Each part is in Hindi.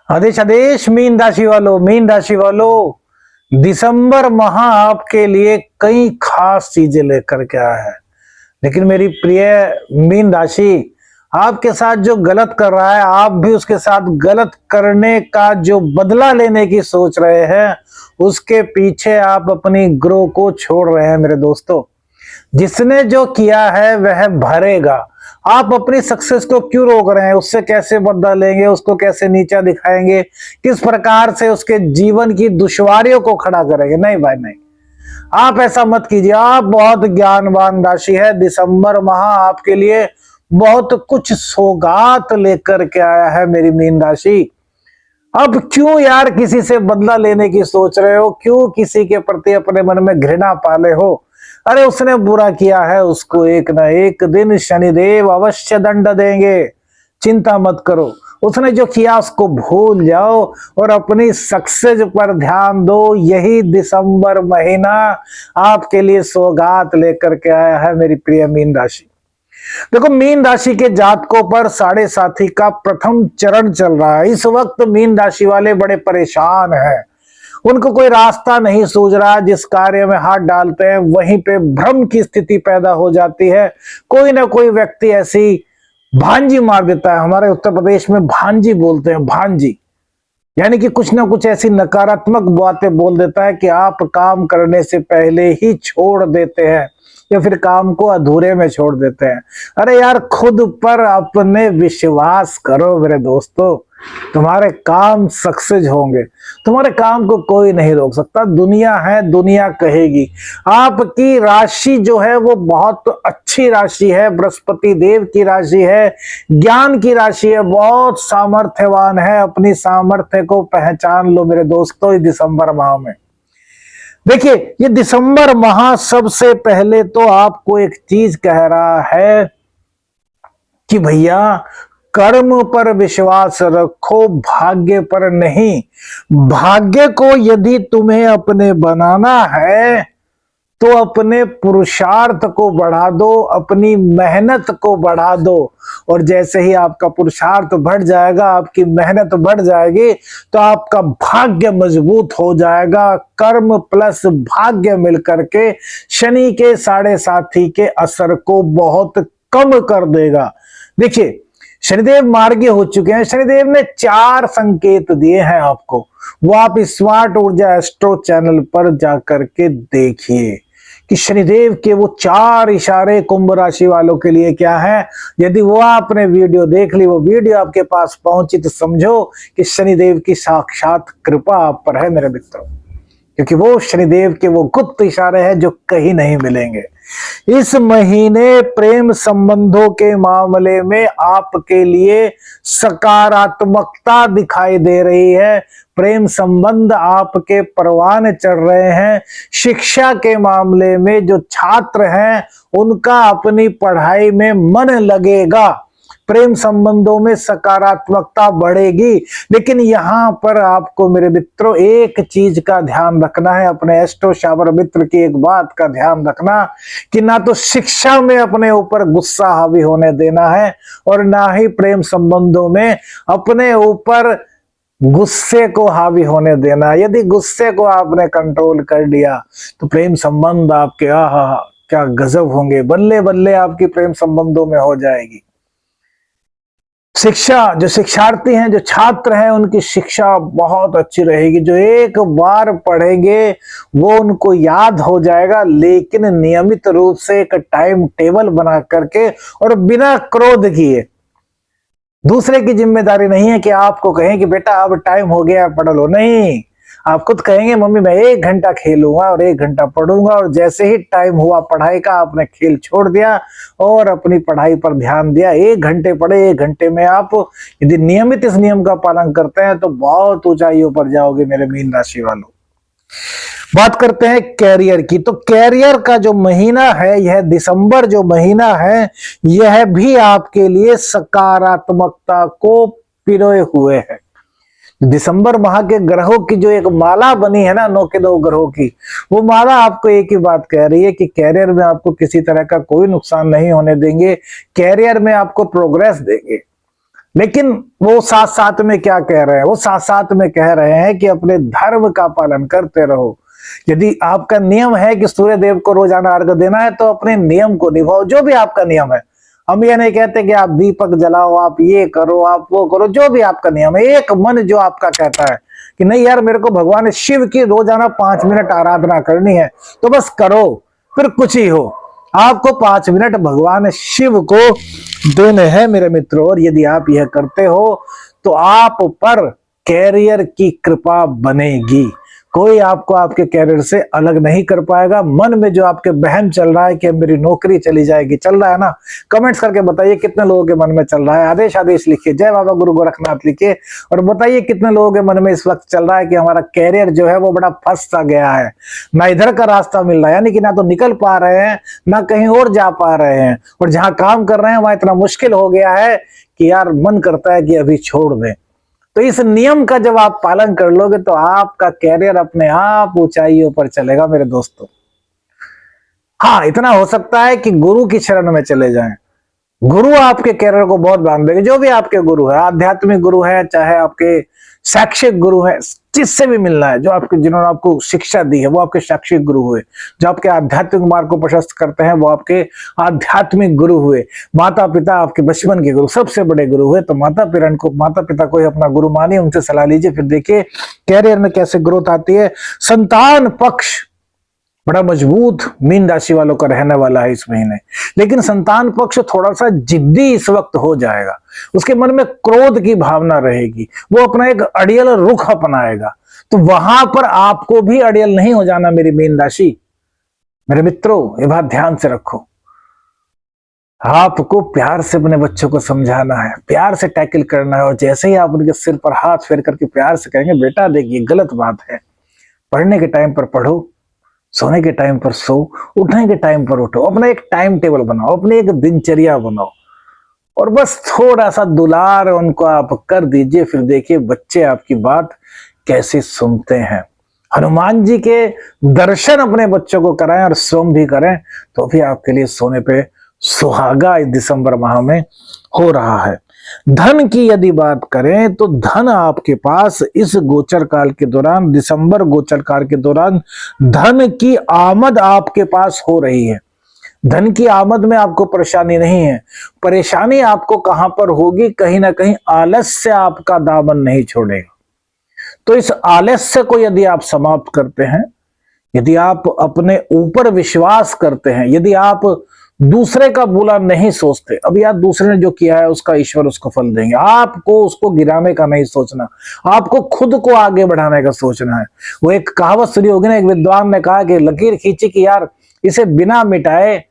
आदेश आदेश मीन राशि वालों, दिसंबर माह आपके लिए कई खास चीजें लेकर के आया है। लेकिन मेरी प्रिय मीन राशि, आपके साथ जो गलत कर रहा है, आप भी उसके साथ गलत करने का जो बदला लेने की सोच रहे हैं, उसके पीछे आप अपनी ग्रोह को छोड़ रहे हैं मेरे दोस्तों। जिसने जो किया है वह भरेगा। आप अपनी सक्सेस को क्यों रोक रहे हैं? उससे कैसे बदला लेंगे? उसको कैसे नीचा दिखाएंगे? किस प्रकार से उसके जीवन की दुश्वारियों को खड़ा करेंगे? नहीं भाई नहीं, आप ऐसा मत कीजिए। आप बहुत ज्ञानवान राशि है। दिसंबर माह आपके लिए बहुत कुछ सौगात लेकर के आया है मेरी मीन राशि। अब क्यों यार किसी से बदला लेने की सोच रहे हो? क्यों किसी के प्रति अपने मन में घृणा पाले हो? अरे उसने बुरा किया है, उसको एक ना एक दिन शनिदेव अवश्य दंड देंगे। चिंता मत करो, उसने जो किया उसको भूल जाओ और अपनी सक्सेस पर ध्यान दो। यही दिसंबर महीना आपके लिए सौगात लेकर के आया है मेरी प्रिय मीन राशि। देखो, मीन राशि के जातकों पर साढ़े साथी का प्रथम चरण चल रहा है। इस वक्त मीन राशि वाले बड़े परेशान हैं। उनको कोई रास्ता नहीं सूझ रहा। जिस कार्य में हाथ डालते हैं वहीं पे भ्रम की स्थिति पैदा हो जाती है। कोई ना कोई व्यक्ति ऐसी भांजी मार देता है। हमारे उत्तर प्रदेश में भांजी बोलते हैं, भांजी यानी कि कुछ ना कुछ ऐसी नकारात्मक बातें बोल देता है कि आप काम करने से पहले ही छोड़ देते हैं या फिर काम को अधूरे में छोड़ देते हैं। अरे यार, खुद पर अपने विश्वास करो मेरे दोस्तों। तुम्हारे काम सक्सेस होंगे। तुम्हारे काम को कोई नहीं रोक सकता। दुनिया है, दुनिया कहेगी। आपकी राशि जो है वो बहुत अच्छी राशि है, बृहस्पति देव की राशि है, ज्ञान की राशि है, बहुत सामर्थ्यवान है। अपनी सामर्थ्य को पहचान लो मेरे दोस्तों इस दिसंबर माह में। देखिए, ये दिसंबर माह सबसे पहले तो आपको एक चीज कह रहा है कि भैया कर्म पर विश्वास रखो, भाग्य पर नहीं। भाग्य को यदि तुम्हें अपने बनाना है तो अपने पुरुषार्थ को बढ़ा दो, अपनी मेहनत को बढ़ा दो। और जैसे ही आपका पुरुषार्थ बढ़ जाएगा, आपकी मेहनत बढ़ जाएगी, तो आपका भाग्य मजबूत हो जाएगा। कर्म प्लस भाग्य मिलकर के शनि के साढ़े साथी के असर को बहुत कम कर देगा। देखिए, शनिदेव मार्गी हो चुके हैं। शनिदेव ने 4 संकेत दिए हैं आपको। वो आप स्मार्ट ऊर्जा एस्ट्रो चैनल पर जाकर के देखिए कि शनिदेव के वो 4 इशारे कुंभ राशि वालों के लिए क्या है। यदि वो आपने वीडियो देख ली, वो वीडियो आपके पास पहुंची, तो समझो कि शनिदेव की साक्षात कृपा आप पर है मेरे मित्रों। क्योंकि वो शनिदेव के वो गुप्त इशारे हैं जो कहीं नहीं मिलेंगे। इस महीने प्रेम संबंधों के मामले में आपके लिए सकारात्मकता दिखाई दे रही है। प्रेम संबंध आपके परवान चढ़ रहे हैं। शिक्षा के मामले में जो छात्र हैं उनका अपनी पढ़ाई में मन लगेगा। प्रेम संबंधों में सकारात्मकता बढ़ेगी। लेकिन यहां पर आपको मेरे मित्रों एक चीज का ध्यान रखना है। अपने एस्ट्रो शावर मित्र की एक बात का ध्यान रखना कि ना तो शिक्षा में अपने ऊपर गुस्सा हावी होने देना है और ना ही प्रेम संबंधों में अपने ऊपर गुस्से को हावी होने देना। यदि गुस्से को आपने कंट्रोल कर लिया तो प्रेम संबंध आपके क्या गजब होंगे। बल्ले बल्ले आपकी प्रेम संबंधों में हो जाएगी। शिक्षा, जो शिक्षार्थी हैं, जो छात्र हैं, उनकी शिक्षा बहुत अच्छी रहेगी। जो एक बार पढ़ेंगे वो उनको याद हो जाएगा। लेकिन नियमित रूप से एक टाइम टेबल बना करके और बिना क्रोध किए। दूसरे की जिम्मेदारी नहीं है कि आपको कहें कि बेटा अब टाइम हो गया पढ़ लो। नहीं, आप खुद कहेंगे मम्मी मैं 1 घंटा खेलूंगा और 1 घंटा पढ़ूंगा। और जैसे ही टाइम हुआ पढ़ाई का, आपने खेल छोड़ दिया और अपनी पढ़ाई पर ध्यान दिया। 1 घंटे पढ़े, 1 घंटे में आप यदि नियमित इस नियम का पालन करते हैं तो बहुत ऊंचाइयों पर जाओगे मेरे मीन राशि वालों। बात करते हैं कैरियर की। तो कैरियर का जो महीना है, यह दिसंबर जो महीना है, यह भी आपके लिए सकारात्मकता को पिरोए हुए है। दिसंबर माह के ग्रहों की जो एक माला बनी है ना, 9 के 2 ग्रहों की, वो माला आपको एक ही बात कह रही है कि कैरियर में आपको किसी तरह का कोई नुकसान नहीं होने देंगे। कैरियर में आपको प्रोग्रेस देंगे। लेकिन वो साथ साथ में क्या कह रहे हैं, वो साथ साथ में कह रहे हैं कि अपने धर्म का पालन करते रहो। यदि आपका नियम है कि सूर्य देव को रोजाना अर्घ्य देना है तो अपने नियम को निभाओ, जो भी आपका नियम है। हम ये नहीं कहते कि आप दीपक जलाओ, आप ये करो, आप वो करो, जो भी आपका नियम है, एक मन जो आपका कहता है कि नहीं यार मेरे को भगवान शिव की रोजाना 5 मिनट आराधना करनी है, तो बस करो, फिर कुछ ही हो, आपको 5 मिनट भगवान शिव को देने हैं मेरे मित्रों। और यदि आप यह करते हो तो आप पर कैरियर की कृपा बनेगी, कोई आपको आपके कैरियर से अलग नहीं कर पाएगा। मन में जो आपके बहम चल रहा है कि मेरी नौकरी चली जाएगी, चल रहा है ना, कमेंट्स करके बताइए कितने लोगों के मन में चल रहा है। आदेश आदेश लिखिए, जय बाबा गुरु गोरखनाथ लिखिए, और बताइए कितने लोगों के मन में इस वक्त चल रहा है कि हमारा कैरियर जो है वो बड़ा फंस सा गया है, ना इधर का रास्ता मिल रहा है, यानी कि ना तो निकल पा रहे हैं ना कहीं और जा पा रहे हैं, और जहां काम कर रहे हैं वहां इतना मुश्किल हो गया है कि यार मन करता है कि अभी छोड़ दें। तो इस नियम का जब आप पालन कर लोगे तो आपका कैरियर अपने आप ऊंचाइयों पर चलेगा मेरे दोस्तों। हाँ, इतना हो सकता है कि गुरु की शरण में चले जाएं, गुरु आपके कैरियर को बहुत बांध देंगे। जो भी आपके गुरु है, आध्यात्मिक गुरु है, चाहे आपके शैक्षिक गुरु है, जिससे भी मिलना है, जो आपके जिन्होंने आपको शिक्षा दी है वो आपके शैक्षिक गुरु हुए, जो आपके आध्यात्मिक मार्ग को प्रशस्त करते हैं वो आपके आध्यात्मिक गुरु हुए, माता पिता आपके बचपन के गुरु, सबसे बड़े गुरु हुए। तो माता पिता को ही अपना गुरु मानिए, उनसे सलाह लीजिए, फिर देखिए कैरियर में कैसे ग्रोथ आती है। संतान पक्ष बड़ा मजबूत मीन राशि वालों का रहने वाला है इस महीने, लेकिन संतान पक्ष थोड़ा सा जिद्दी इस वक्त हो जाएगा, उसके मन में क्रोध की भावना रहेगी, वो अपना एक अड़ियल रुख अपनाएगा। तो वहां पर आपको भी अड़ियल नहीं हो जाना मेरी मीन राशि। मेरे मित्रों, ये बात ध्यान से रखो, आपको प्यार से अपने बच्चों को समझाना है, प्यार से टैकल करना है, और जैसे ही आप उनके सिर पर हाथ फेर करके प्यार से कहेंगे बेटा देखिए गलत बात है, पढ़ने के टाइम पर पढ़ो, सोने के टाइम पर सो, उठने के टाइम पर उठो, अपना एक टाइम टेबल बनाओ, अपनी एक दिनचर्या बनाओ, और बस थोड़ा सा दुलार उनको आप कर दीजिए, फिर देखिए बच्चे आपकी बात कैसे सुनते हैं। हनुमान जी के दर्शन अपने बच्चों को कराएं और स्वयं भी करें, तो भी आपके लिए सोने पे सुहागा इस दिसंबर माह में हो रहा है। धन की यदि बात करें तो धन आपके पास इस गोचर काल के दौरान, दिसंबर गोचर काल के दौरान धन की आमद आपके पास हो रही है। धन की आमद में आपको परेशानी नहीं है। परेशानी आपको कहां पर होगी, कहीं ना कहीं आलस्य आपका दामन नहीं छोड़ेगा। तो इस आलस्य को यदि आप समाप्त करते हैं, यदि आप अपने ऊपर विश्वास करते हैं, यदि आप दूसरे का बुरा नहीं सोचते, अब यार दूसरे ने जो किया है उसका ईश्वर उसको फल देंगे, आपको उसको गिराने का नहीं सोचना, आपको खुद को आगे बढ़ाने का सोचना है। वो एक कहावत सुनी होगी ना, एक विद्वान ने कहा कि लकीर खींची कि यार इसे बिना मिटाए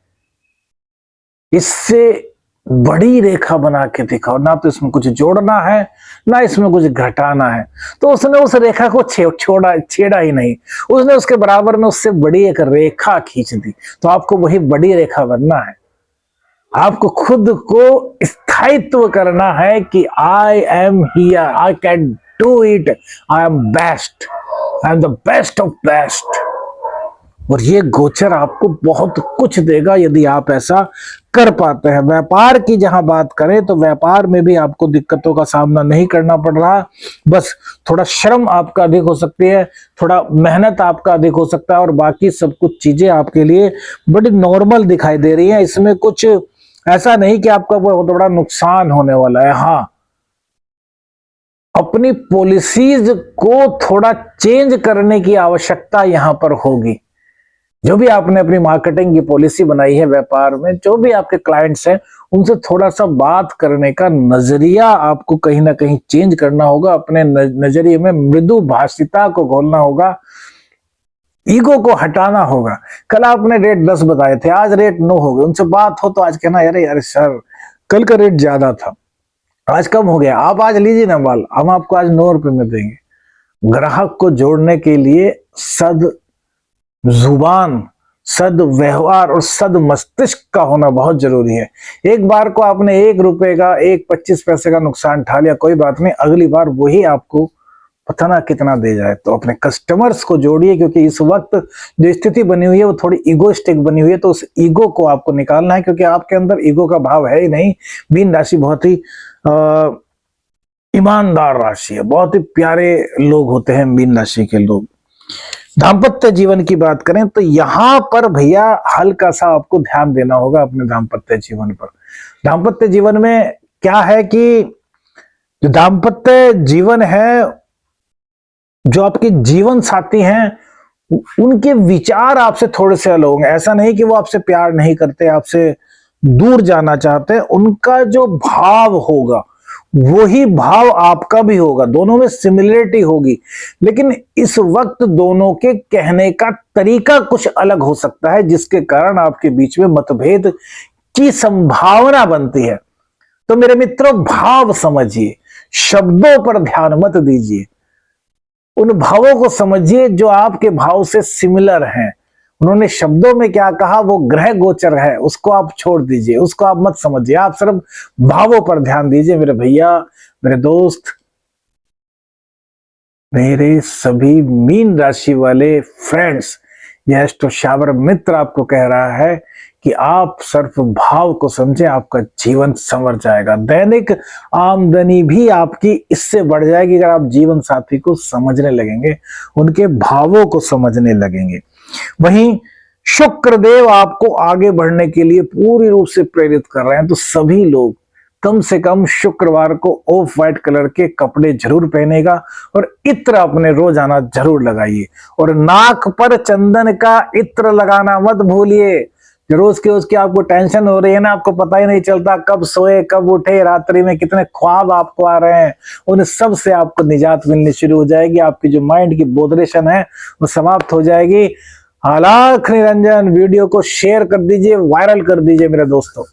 इससे बड़ी रेखा बना के दिखाओ, ना तो इसमें कुछ जोड़ना है ना इसमें कुछ घटाना है। तो उसने उस रेखा को छेड़ा ही नहीं, उसने उसके बराबर में उससे बड़ी एक रेखा खींच दी। तो आपको वही बड़ी रेखा बनना है, आपको खुद को स्थायित्व करना है कि I am here, I can do it, I am best, I am the best of best. और ये गोचर आपको बहुत कुछ देगा यदि आप ऐसा कर पाते हैं। व्यापार की जहां बात करें तो व्यापार में भी आपको दिक्कतों का सामना नहीं करना पड़ रहा, बस थोड़ा श्रम आपका अधिक हो सकती है, थोड़ा मेहनत आपका अधिक हो सकता है, और बाकी सब कुछ चीजें आपके लिए बड़ी नॉर्मल दिखाई दे रही हैं। इसमें कुछ ऐसा नहीं कि आपका बहुत बड़ा नुकसान होने वाला है। हाँ, अपनी पॉलिसीज को थोड़ा चेंज करने की आवश्यकता यहां पर होगी। जो भी आपने अपनी मार्केटिंग की पॉलिसी बनाई है व्यापार में, जो भी आपके क्लाइंट्स हैं, उनसे थोड़ा सा बात करने का नजरिया आपको कहीं ना कहीं चेंज करना होगा। अपने नजरिए में मृदु भाषिता को घोलना होगा, ईगो को हटाना होगा। कल आपने रेट 10 बताए थे, आज रेट 9 हो गए, उनसे बात हो तो आज कहना यार सर कल का रेट ज्यादा था, आज कम हो गया, आप आज लीजिए ना माल, हम आपको आज 9 रुपए में देंगे। ग्राहक को जोड़ने के लिए सद जुबान, सद व्यवहार और सद मस्तिष्क का होना बहुत जरूरी है। एक बार को आपने 1 रुपए का 1.25 पैसे का नुकसान उठा लिया, कोई बात नहीं, अगली बार वही आपको पता ना कितना दे जाए। तो अपने कस्टमर्स को जोड़िए, क्योंकि इस वक्त जो स्थिति बनी हुई है वो थोड़ी ईगोइस्टिक बनी हुई है, तो उस ईगो को आपको निकालना है, क्योंकि आपके अंदर ईगो का भाव है ही नहीं। मीन राशि बहुत ही ईमानदार राशि है, बहुत ही प्यारे लोग होते हैं मीन राशि के लोग। दाम्पत्य जीवन की बात करें तो यहां पर भैया हल्का सा आपको ध्यान देना होगा अपने दाम्पत्य जीवन पर। दाम्पत्य जीवन में क्या है कि जो दाम्पत्य जीवन है, जो आपके जीवन साथी हैं, उनके विचार आपसे थोड़े से अलग होंगे। ऐसा नहीं कि वो आपसे प्यार नहीं करते, आपसे दूर जाना चाहते हैं, उनका जो भाव होगा वही भाव आपका भी होगा, दोनों में सिमिलरिटी होगी, लेकिन इस वक्त दोनों के कहने का तरीका कुछ अलग हो सकता है, जिसके कारण आपके बीच में मतभेद की संभावना बनती है। तो मेरे मित्रों, भाव समझिए, शब्दों पर ध्यान मत दीजिए, उन भावों को समझिए जो आपके भाव से सिमिलर हैं। उन्होंने शब्दों में क्या कहा वो ग्रह गोचर है, उसको आप छोड़ दीजिए, उसको आप मत समझिए, आप सिर्फ भावों पर ध्यान दीजिए। मेरे भैया, मेरे दोस्त, मेरे सभी मीन राशि वाले फ्रेंड्स, यह एस्ट्रो शावर मित्र आपको कह रहा है कि आप सिर्फ भाव को समझें, आपका जीवन संवर जाएगा। दैनिक आमदनी भी आपकी इससे बढ़ जाएगी अगर आप जीवन साथी को समझने लगेंगे, उनके भावों को समझने लगेंगे। वहीं शुक्र देव आपको आगे बढ़ने के लिए पूरी रूप से प्रेरित कर रहे हैं, तो सभी लोग कम से कम शुक्रवार को ऑफ व्हाइट कलर के कपड़े जरूर पहनेगा और इत्र अपने रोजाना जरूर लगाइए, और नाक पर चंदन का इत्र लगाना मत भूलिए। रोज के उसकी आपको टेंशन हो रही है ना, आपको पता ही नहीं चलता कब सोए कब उठे, रात्रि में कितने ख्वाब आपको आ रहे हैं, उन सब से आपको निजात मिलनी शुरू हो जाएगी। आपकी जो माइंड की बोधरेशन है वो समाप्त हो जाएगी। अलख निरंजन। वीडियो को शेयर कर दीजिए, वायरल कर दीजिए मेरे दोस्तों,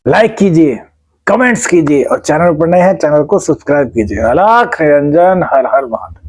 लाइक कीजिए, कमेंट्स कीजिए, और चैनल पर नए हैं चैनल को सब्सक्राइब कीजिए। अलख निरंजन। हर हर महादेव।